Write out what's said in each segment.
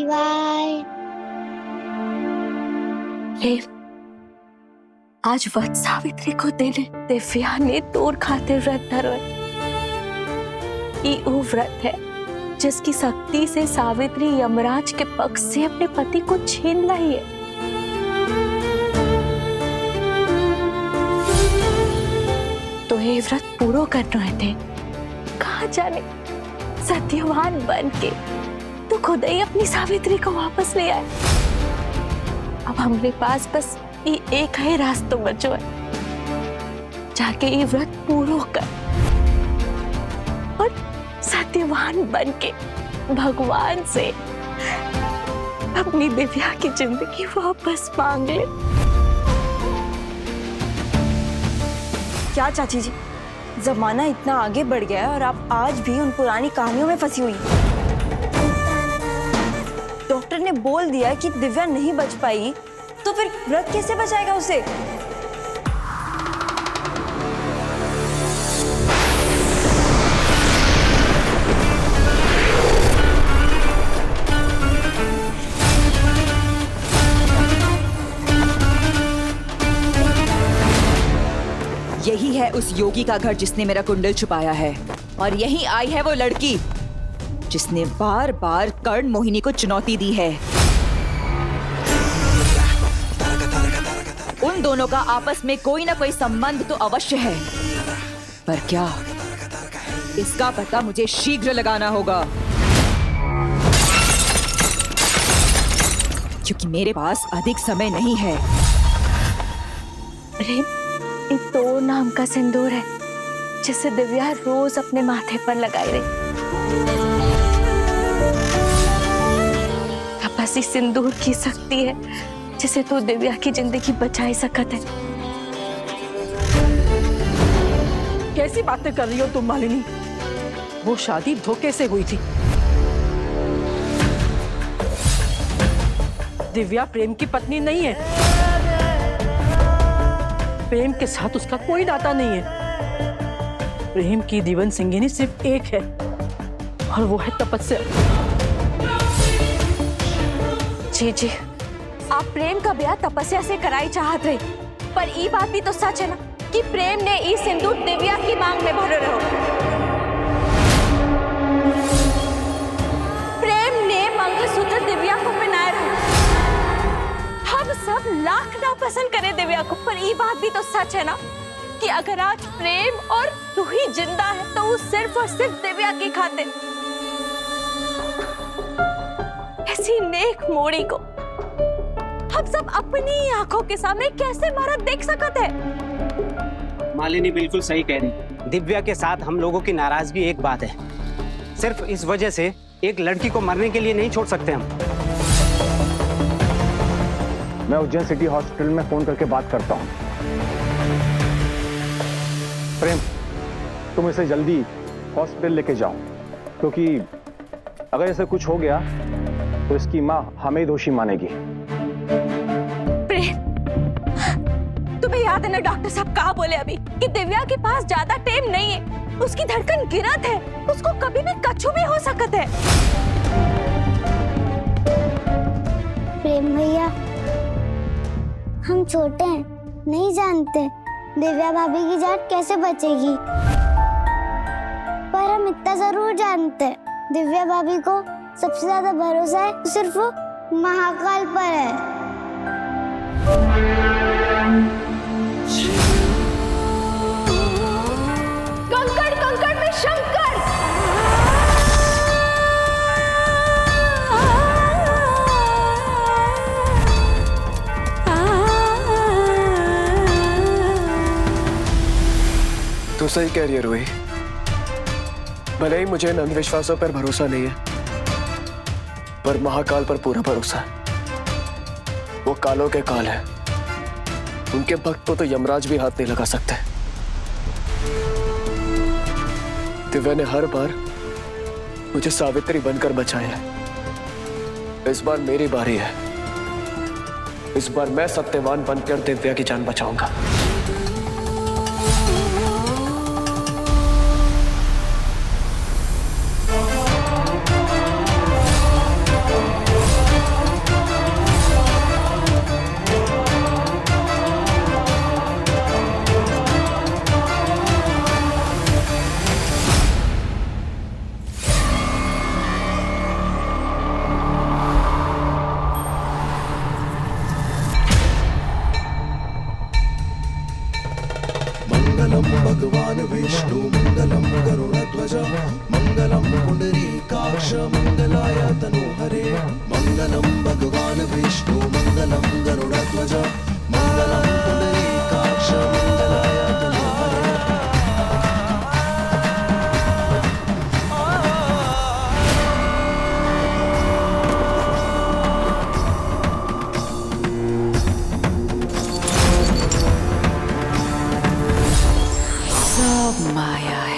Bye. आज वट सावित्री को देने दिव्या ने तोड़ खाते व्रत धरो है। ये वो व्रत है जिसकी शक्ति से सावित्री यमराज के पक्ष से अपने पति को छीन लाई है। तो ये व्रत पूरा कर रहे थे, कहा जाने सत्यवान बन के तो खुद ही अपनी सावित्री को वापस ले आए। अब हमारे पास बस ये एक ही रास्ता बचो है, जाके ये व्रत पूरा कर और सत्यवान बन के भगवान से अपनी दिव्या की जिंदगी वापस मांग ले। क्या चाची जी, जमाना इतना आगे बढ़ गया है और आप आज भी उन पुरानी कहानियों में फंसी हुई हैं। डॉक्टर ने बोल दिया कि दिव्या नहीं बच पाई, तो फिर व्रत कैसे बचाएगा उसे? यही है उस योगी का घर जिसने मेरा कुंडल छुपाया है, और यहीं आई है वो लड़की जिसने बार बार कर्ण मोहिनी को चुनौती दी है। उन दोनों का आपस में कोई ना कोई संबंध तो अवश्य है, पर क्या, इसका पता मुझे शीघ्र लगाना होगा, क्योंकि मेरे पास अधिक समय नहीं है। ये तो नाम का सिंदूर है जिसे दिव्या रोज अपने माथे पर लगाई रही। बस इस सिंदूर की शक्ति है जिसे तू दिव्या की जिंदगी बचाई सकत है। कैसी बातें कर रही हो तुम मालिनी? वो शादी धोखे से हुई थी। दिव्या प्रेम की पत्नी नहीं है। प्रेम के साथ उसका कोई नाता नहीं है। प्रेम की जीवन संगिनी सिर्फ एक है और वो है तपस्या। जी जी, आप प्रेम का ब्याह तपस्या से कराई चाहत रही, पर ये बात भी तो सच है ना कि प्रेम ने ई सिंदूर दिव्या की मांग में भरो रहो। प्रेम ने मंगलसूत्र दिव्या को पहनाए रहो। हम सब लाख ना पसंद करें दिव्या को, पर ये बात भी तो सच है ना कि अगर आज प्रेम और रूही जिंदा है तो वो सिर्फ और सिर्फ दिव्या की खातिर। ऐसी नेक मोड़ी को हम सब अपनी आंखों के सामने कैसे मारा देख सकते हैं? मालिनी बिल्कुल सही कह रही। दिव्या के साथ हम लोगों की नाराजगी एक बात है, सिर्फ इस वजह से एक लड़की को मरने के लिए नहीं छोड़ सकते हम। मैं उज्जैन सिटी हॉस्पिटल में फोन करके बात करता हूँ। प्रेम, तुम इसे जल्दी हॉस्पिटल लेके जाओ, क्योंकि अगर ऐसा कुछ हो गया तो इसकी माँ हमें दोषी मानेगी। प्रेम, तुम्हें याद है ना डॉक्टर साहब कहा बोले अभी कि दिव्या के पास ज्यादा टाइम नहीं है, उसकी धड़कन गिरत है, उसको कभी भी कछु भी हो सकता है। प्रेम भैया, हम छोटे हैं, नहीं जानते दिव्या भाभी की जान कैसे बचेगी, पर हम इतना जरूर जानते हैं, दिव्या भाभी को सबसे ज्यादा भरोसा है सिर्फ महाकाल पर है। कंकड़ कंकड़ में शंकर। तो सही कह रही है रूही, भले ही मुझे इन अंधविश्वासों पर भरोसा नहीं है, पर महाकाल पर पूरा भरोसा है। वो कालों के काल है, उनके भक्त को तो यमराज भी हाथ नहीं लगा सकते। दिव्या ने हर बार मुझे सावित्री बनकर बचाया है। इस बार मेरी बारी है। इस बार मैं सत्यवान बनकर दिव्या की जान बचाऊंगा। सब माया है।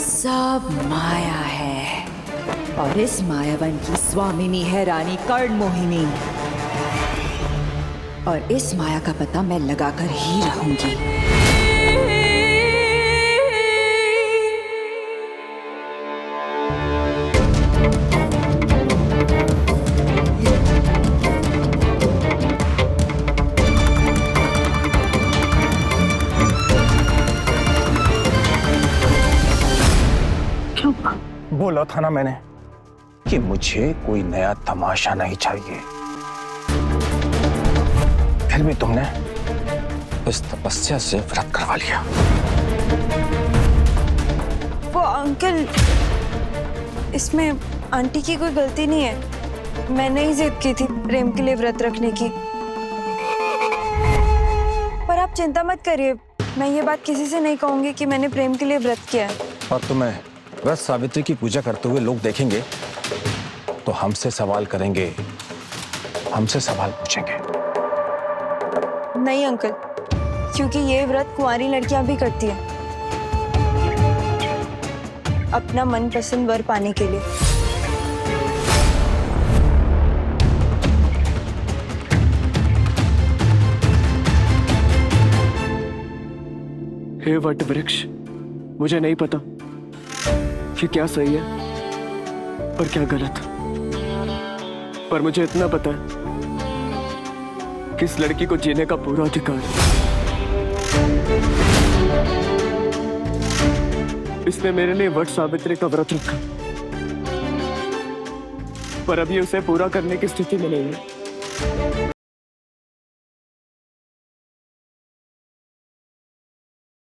सब माया है और इस मायावन की स्वामिनी है रानी कर्ण मोहिनी। और इस माया का पता मैं लगाकर ही रहूंगी। बोला था ना मैंने कि मुझे कोई नया तमाशा नहीं चाहिए। फिर भी तुमने इस तपस्या से व्रत करवा लिया। वो अंकल, इसमें आंटी की कोई गलती नहीं है। मैंने ही जिद की थी प्रेम के लिए व्रत रखने की। पर आप चिंता मत करिए, मैं ये बात किसी से नहीं कहूंगी कि मैंने प्रेम के लिए व्रत किया है। और तुम्हें व्रत सावित्री की पूजा करते हुए लोग देखेंगे तो हमसे सवाल करेंगे, हमसे सवाल पूछेंगे। नहीं अंकल, क्योंकि ये व्रत कुंवारी लड़कियां भी करती हैं, अपना मनपसंद वर पाने के लिए। हे वट वृक्ष, मुझे नहीं पता कि क्या सही है और क्या गलत, पर मुझे इतना पता है कि इस लड़की को जीने का पूरा अधिकार है। इसने मेरे लिए वट सावित्री का व्रत रखा, पर अभी उसे पूरा करने की स्थिति में नहीं है।